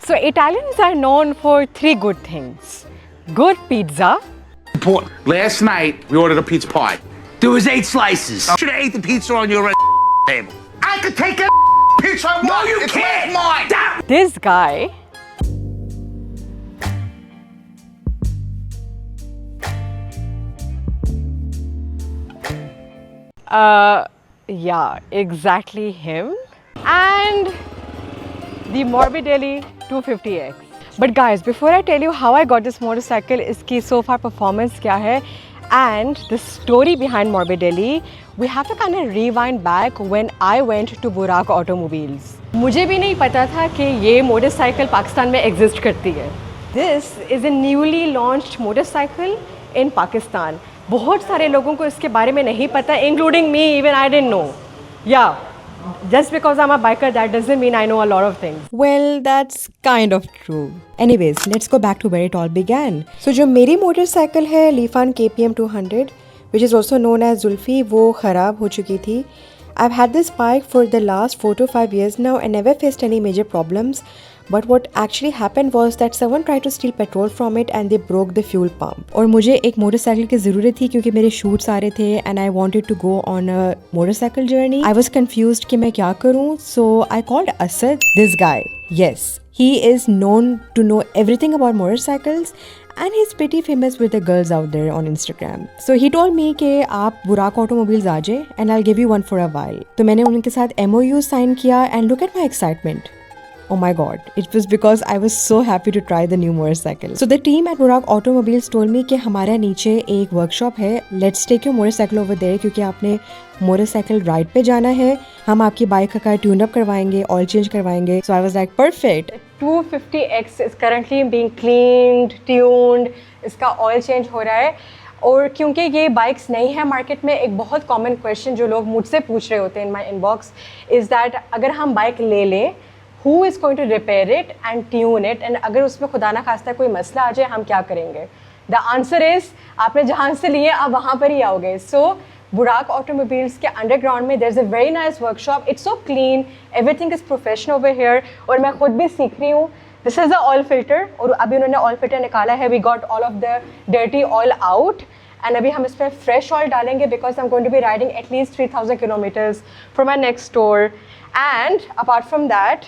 So Italians are known for three good things. Good pizza. Important. Last night, we ordered a pizza pie. There was 8 slices. Should have ate the pizza on your table. I could take a pizza I want. No, you It's can't. mine. This guy yeah, exactly him. And the Morbidelli 250X. But guys, before I tell you how I got this motorcycle, इसकी so far performance क्या है, and the story behind Morbidelli, we have to kind of rewind back when I went to Buraq Automobiles. मुझे भी नहीं पता था कि ये मोटरसाइकिल पाकिस्तान में exist करती है. This is a newly launched motorcycle in Pakistan. बहुत सारे लोगों को इसके बारे में नहीं पता, including me, even I didn't know. Yeah. Just because I'm a biker, that doesn't mean I know a lot of things. Well, that's kind of true. Anyways, let's go back to where it all began. So, जो मेरी motorcycle है Lifan KPM 200, which is also known as Zulfi, वो ख़राब हो चुकी थी. I've had this bike for the last 4 to 5 years now and never faced any major problems. But what actually happened was that someone tried to steal petrol from it and they broke the fuel pump. और मुझे एक motorcycle की ज़रूरत थी क्योंकि मेरे shoots आ रहे थे and I wanted to go on a motorcycle journey. I was confused कि मैं क्या करूँ, so I called Asad, this guy. Yes, he is known to know everything about motorcycles and he's pretty famous with the girls out there on Instagram. So he told me कि आप बुराक automobiles आ जाए and I'll give you one for a while. तो मैंने उनके साथ MOU sign किया and look at my excitement. Oh my god, it was because I was so happy to try the new motorcycle. So the team at Buraq Automobiles told me कि हमारा नीचे एक workshop है, let's take your motorcycle over there क्योंकि आपने motorcycle ride पे जाना है, हम आपकी बाइक का ट्यून अप करवाएंगे, ऑयल चेंज करवाएंगे. So I was like perfect. 250X is currently being cleaned, tuned, इसका ऑयल चेंज हो रहा है. और क्योंकि ये बाइक्स नहीं है मार्केट में, एक बहुत कॉमन क्वेश्चन जो लोग मुझसे पूछ रहे होते हैं इन माई इनबॉक्स इज़ दैट अगर हम बाइक ले लें, who is going to repair it and tune it, and अगर उसमें खुदा ना खास्ता कोई मसला आ जाए हम क्या करेंगे? The answer is आपने जहाँ से लिए आप वहाँ पर ही आओगे. So Buraq Automobiles के underground में there's a very nice workshop. It's so clean, everything is professional over here. और मैं खुद भी सीख रही हूँ. This is the oil filter और अभी उन्होंने oil filter निकाला है. We got all of the dirty oil out. And अभी हम इस पर fresh oil डालेंगे because I'm going to be riding at least 3,000 kilometers for my next tour. And apart from that,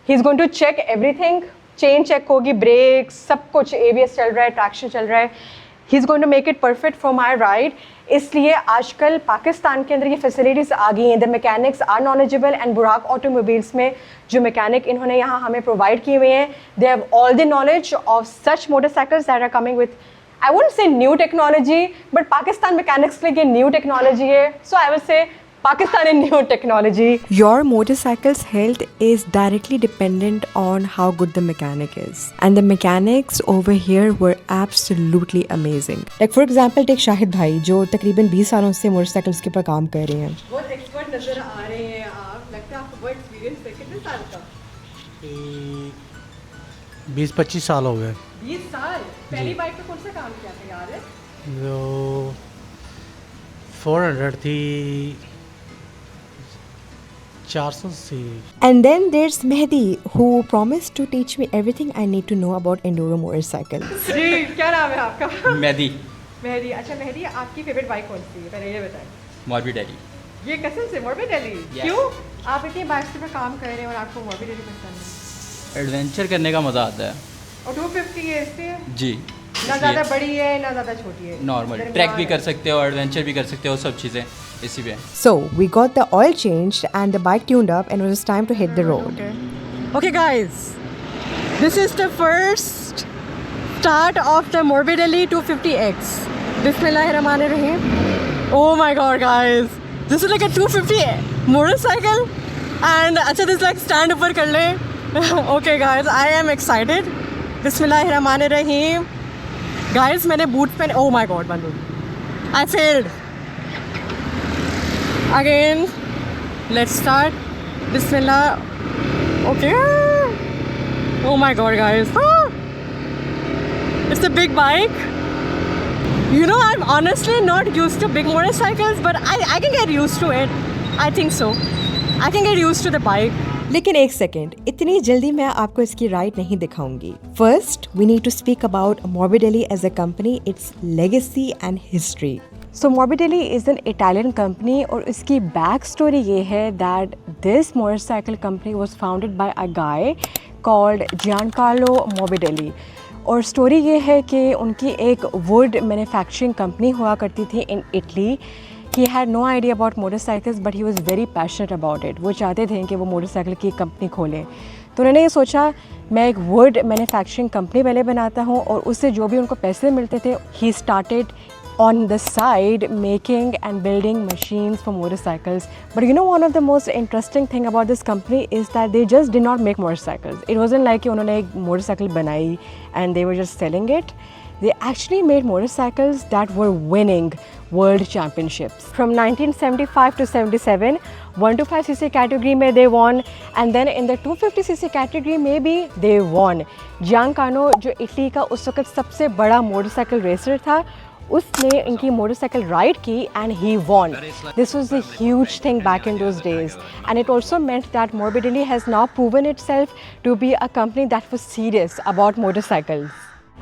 he's going to check everything. Chain check होगी, brakes, सब कुछ, ABS चल रहा है, traction चल रहा है. He's going to make it perfect for my ride. इसलिए आजकल पाकिस्तान के अंदर ये facilities आ गई हैं. The mechanics are knowledgeable and Buraq Automobiles में जो mechanic इन्होंने यहाँ हमें provide किए हुए हैं, they have all the knowledge of such motorcycles that are coming with, I wouldn't say new technology, but Pakistan mechanics के लिए new technology है. So I will say Pakistani new technology. Your motorcycle's health is directly dependent on how good the mechanic is. And the mechanics over here were absolutely amazing. Like for example, take Shahid भाई जो तकरीबन 20 सालों से motorcycles के ऊपर काम कर रहे हैं. बहुत एक्सपर्ट नजर आ रहे हैं आप. लगता है आपको बहुत एक्सपीरियंस है. कितने साल का? 20-25 साल हो गए. 20 साल. पहली बाइक पे कौन सा काम किया था याद है? जो 400 थी, 400 सी. And then there's Mehdi who promised to teach me everything I need to know about enduro motorcycles. जी, क्या नाम है आपका? मेहदी. मेहदी. अच्छा मेहदी, आपकी फेवरेट बाइक कौन सी है? पहले ये बताएं. मॉर्बिडेली. ये कसम से Morbidelli. Yes. क्यों? आप इतनी बाइक्स पे काम कर रहे हैं और आपको Morbidelli पसंद है? एडवेंचर करने का मज़ा आता है. और 250 है इससे? जी. ना ज़्यादा बड़ी है ना ज़्यादा छोटी है. नॉर्मल ट्रैक भी कर सकते हो, एडवेंचर भी कर सकते हो, सब चीज़ें इसी पे. So we got the oil changed and the bike tuned up and it was time to hit the road. Okay guys, this is the first start of the Morbidelli 250X. Bismillahirrahmanirrahim. Oh my god guys, this is like a 250 motorcycle and अच्छा this like stand ऊपर कर ले. Okay guys, I am excited. Bismillahirrahmanirrahim. Guys, मैंने boot पहने. Oh my god, बंदू. I failed. Again, let's start. Bismillah. Okay. Oh my god, guys. It's a big bike. You know, I'm honestly not used to big motorcycles, but I can get used to it. I think so. I can get used to the bike. लेकिन एक second, इतनी जल्दी मैं आपको इसकी ride नहीं दिखाऊंगी. First we need to speak about Morbidelli as a company, it's legacy and history. So Morbidelli is an Italian company और इसकी बैक स्टोरी ये है that this motorcycle company was founded by a guy called Giancarlo Morbidelli. और स्टोरी ये है कि उनकी एक वुड मैन्युफैक्चरिंग कंपनी हुआ करती थी in Italy. He had no idea about motorcycles but he was very passionate about it. वो चाहते थे कि वो मोटरसाइकिल की कंपनी खोलें. तो उन्होंने ये सोचा मैं एक वुड मैन्युफैक्चरिंग कंपनी पहले बनाता हूँ और उससे जो भी उनको पैसे मिलते थे he started on the side making and building machines for motorcycles. But you know, one of the most interesting thing about this company is that they just did not make motorcycles. It wasn't like कि उन्होंने एक motorcycle बनाई and they were just selling it. They actually made motorcycles that were winning world championships. From 1975 to 77, 125cc category में they won, and then in the 250cc category में भी they won. Giancarlo जो Italy का उस वक्त सबसे बड़ा motorcycle racer था, उसने इनकी मोटरसाइकिल राइड की and he won. This was a huge thing back in those days, and it also meant that Morbidelli has now proven itself to be a company that was serious about motorcycles.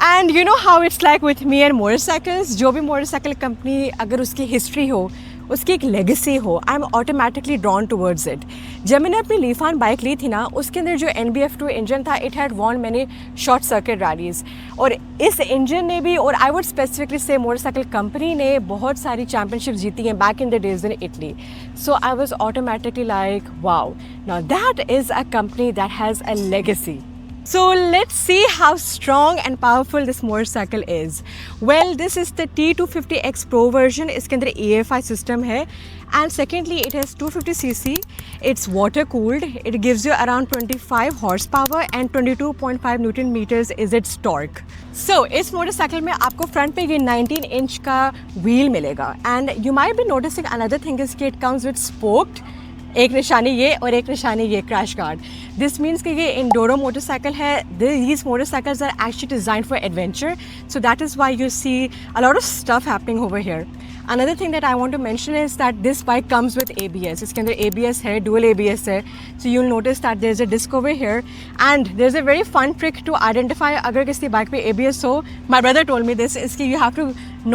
And you know how it's like with me and motorcycles, जो भी motorcycle company अगर उसकी history हो, उसकी एक legacy हो, I am automatically drawn towards it. जब मैंने अपनी लीफान बाइक ली थी ना, उसके अंदर जो NBF2 इंजन था, it had won many short circuit rallies. और इस इंजन ने भी, और I would specifically say motorcycle company ने बहुत सारी चैम्पियनशिप जीती हैं back in the days in Italy. So I was automatically like wow, now that is a company that has a legacy. So let's see how strong and powerful this motorcycle is. Well, this is the T250X Pro version. इसके अंदर EFI system है. And secondly, it has 250cc. It's water cooled. It gives you around 25 horsepower and 22.5 Newton meters is its torque. So इस motorcycle में आपको front पे ये 19 inch का wheel मिलेगा. And you might be noticing another thing is कि it comes with spoked. एक निशानी ये और एक निशानी ये क्रैश गार्ड. दिस मीन्स कि ये इंडोरो मोटरसाइकिल है. These motorcycles are actually designed for adventure, so that is why you see a lot of stuff happening over here. Another thing that I want to mention is that this bike comes with ABS. इसके अंदर ABS है, dual ABS है. So you'll notice that there's a disc over here, and there's a very fun trick to identify अगर किसी bike पे ABS हो. My brother told me this is कि you have to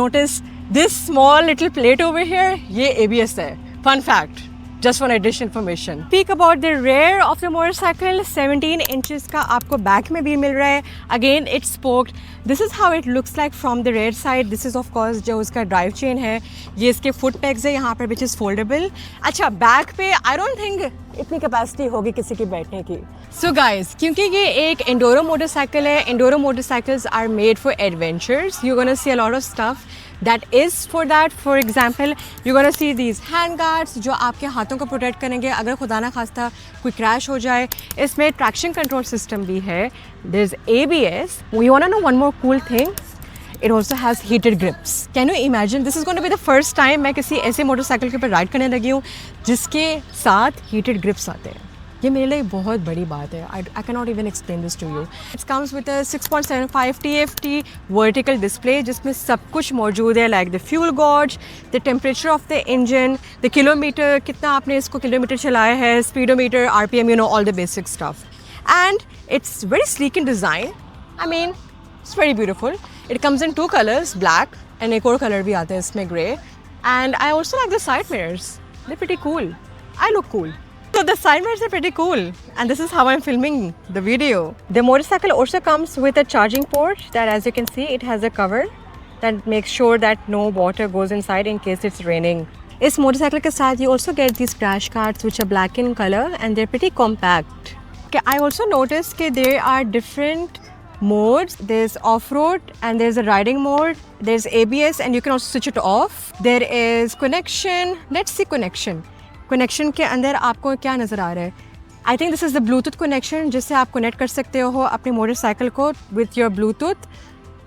notice this small little plate over here. ये ABS है. Fun fact. Just for additional information. Speak about the rear of the motorcycle. 17 inches का आपको back में भी मिल रहा है. Again, it's spoked. This is how it looks like from the rear side. This is of course जो उसका drive chain है. ये इसके foot pegs है यहाँ पर which is foldable. अच्छा, बैक पे I don't think इतनी कैपेसिटी होगी किसी की बैठने की. So guys, क्योंकि ये एक enduro motorcycle है, enduro motorcycles are made for adventures. You're gonna see a lot of stuff that is for that. For example, you're gonna see these hand guards जो आपके हाथों को प्रोटेक्ट करेंगे अगर खुदा ना खास्ता कोई क्रैश हो जाए. इसमें ट्रैक्शन कंट्रोल सिस्टम भी है. There's ABS. We wanna know one more cool thing. It also has heated grips. Can you imagine? This is going to be the first time मैं किसी ऐसे मोटरसाइकिल के ऊपर राइड करने लगी हूँ जिसके साथ heated grips आते हैं. ये मेरे लिए बहुत बड़ी बात है. I cannot even explain this to you. It comes with a 6.75 TFT vertical display जिसमें सब कुछ मौजूद है, like the fuel gauge, the temperature of the engine, the kilometer, कितना आपने इसको किलोमीटर चलाया है, speedometer, RPM, you know, all the basic stuff. And it's very sleek in design. I mean, it's very beautiful. It comes in two colors, black, and एक और color भी आता है इसमें grey. And I also like the side mirrors. They're pretty cool. I look cool. So the side mirrors are pretty cool, and this is how I'm filming the video. The motorcycle also comes with a charging port that, as you can see, it has a cover that makes sure that no water goes inside in case it's raining. इस motorcycle के साथ you also get these crash guards which are black in color and they're pretty compact. Okay, I also noticed that there are different modes. There's off-road and there's a riding mode. There's ABS and you can also switch it off. There is connection. Let's see connection. Connection के अंदर आपको क्या नज़र आ रहा है? I think this is the Bluetooth connection जिससे आप कनेक्ट कर सकते हो अपनी मोटरसाइकिल को with your Bluetooth.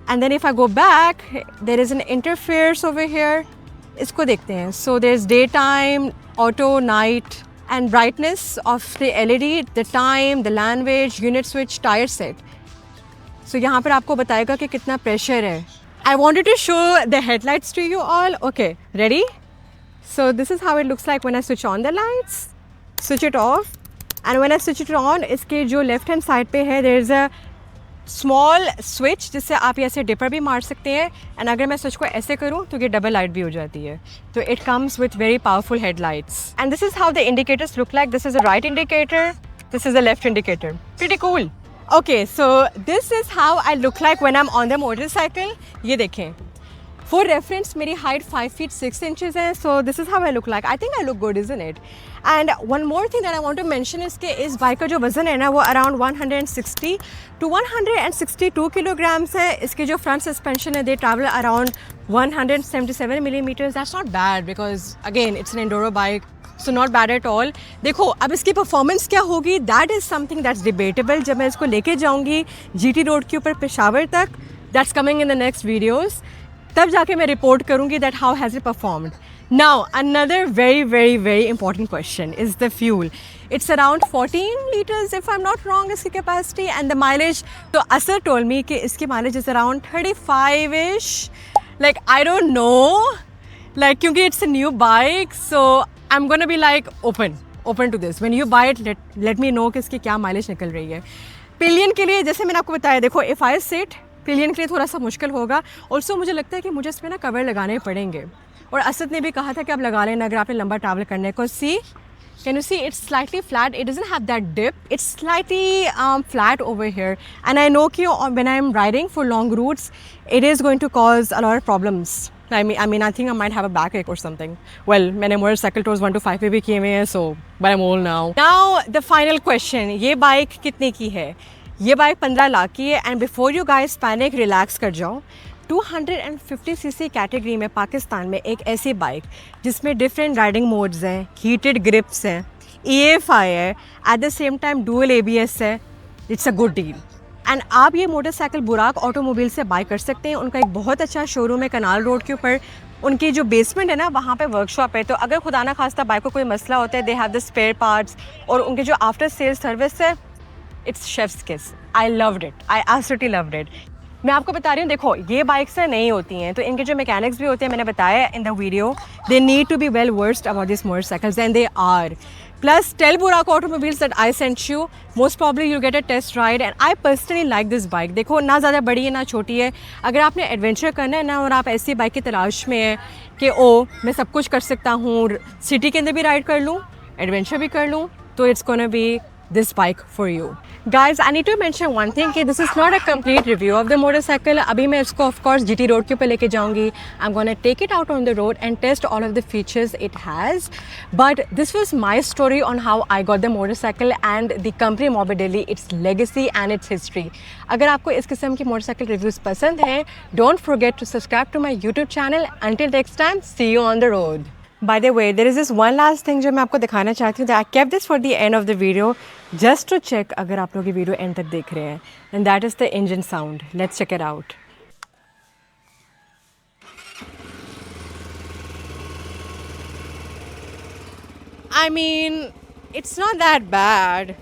And then if I go back there is an interfaces over here. इसको देखते हैं. So there is day time, auto, night and brightness of the LED, the time, the language, unit switch, tyre set. So यहाँ पर आपको बताएगा कि कितना pressure है. I wanted to show the headlights to you all. Okay, ready? So this is how it looks like when I switch on the lights, switch it off, and when I switch it on, इसके जो left hand side पे है there is a small switch जिससे आप ये ऐसे dipper भी मार सकते हैं, एंड अगर मैं स्विच को ऐसे करूँ तो ये डबल लाइट भी हो जाती है. तो it comes with very powerful headlights. And this is how the indicators look like. This is a right indicator, this is a left indicator. Pretty cool. Okay, so this is how I look like when I am on the motorcycle. ये देखें, for reference मेरी height 5 feet 6 inches है. So this is how I look like. I think I look good, isn't it? And one more thing that I want to mention is कि इस bike का जो वज़न है ना वो अराउंड 160 to 162 kilograms है. इसके जो फ्रंट सस्पेंशन है they travel around 177 millimeters. That's not bad because again it's an enduro bike, so not bad at all. देखो अब इसकी परफॉर्मेंस क्या होगी, that is something that's debatable. जब मैं इसको लेके जाऊँगी GT रोड के ऊपर पेशावर तक, that's coming in the next videos, तब जाके मैं रिपोर्ट करूँगी that how has it performed. Now another very very very important question is the fuel. It's around 14 liters if I am not wrong इसकी capacity, and the mileage, तो Asar told me कि इसकी mileage is around 35ish. Like I don't know, like क्योंकि it's a new bike, so I am gonna be like open to this. When you buy it let me know कि इसकी क्या mileage निकल रही है. Pillion के लिए जैसे मैंने आपको बताया, देखो इफ़ आई सिट, पिलियन के लिए थोड़ा सा मुश्किल होगा. ऑल्सो मुझे लगता है कि मुझे इसमें ना कवर लगाने पड़ेंगे, और असद ने भी कहा था कि आप लगा लेना अगर आपने लंबा ट्रैवल करने को. सी, can you see it's slightly flat, it doesn't have that dip, it's slightly flat over here, and I know कि when I'm riding for long routes it is going to cause a lot of problems. I mean I think I might have a backache or something. Well, मैंने motorcycle tours 1 to 5 पे भी किए हुए हैं, so but I'm old now. Now the final question, ये bike कितने की है? ये बाइक 15 लाख की है. And before you guys panic, relax कर जाओ. 250cc कैटेगरी में पाकिस्तान में एक ऐसी बाइक जिसमें डिफरेंट राइडिंग मोड्स हैं, हीटेड ग्रिप्स हैं, EFI है, at the same time dual ABS है. It's a good deal. And आप ये मोटरसाइकिल बुराक ऑटोमोबाइल से बाय कर सकते हैं. उनका एक बहुत अच्छा शोरूम है कनाल रोड के ऊपर. उनकी जो बेसमेंट है ना वहाँ पे वर्कशॉप है, तो अगर खुदा ना खास्ता बाइक को कोई मसला होता है, they have the spare parts, और उनके जो आफ्टर सेल सर्विस है, it's chef's kiss. I loved it, I absolutely loved it. मैं आपको बता रही हूँ, देखो ये बाइक्स नहीं होती हैं, तो इनके जो मैकेनिक्स भी होते हैं, मैंने बताया in the video, they need to be well versed about this motorcycles, and they are. Plus, tell Burak Automobiles that I sent you. Most probably you'll get a test ride, and I personally like this bike. देखो ना ज़्यादा बड़ी है ना छोटी है. अगर आपने एडवेंचर करना है ना, और आप ऐसी बाइक की तलाश में है कि ओ मैं सब कुछ कर सकता हूँ, सिटी के अंदर भी राइड कर लूँ, एडवेंचर भी कर लूँ, तो it's gonna be this bike for you. Guys, I need to mention one thing कि this is not a complete review of the motorcycle. अभी मैं इसको of course GT road के ऊपर लेके जाऊँगी. I'm gonna take it out on the road and test all of the features it has. But this was my story on how I got the motorcycle and the company Morbidelli, its legacy and its history. अगर आपको इस किस्म की motorcycle reviews पसंद हैं, don't forget to subscribe to my YouTube channel. Until next time, see you on the road. By the way, there is this one last thing जो मैं आपको दिखाना चाहती हूँ. I kept this for the end of the video just to check अगर आप लोग ये वीडियो एंड तक देख रहे हैं. And that is the engine sound. Let's check it out. I mean, it's not that bad.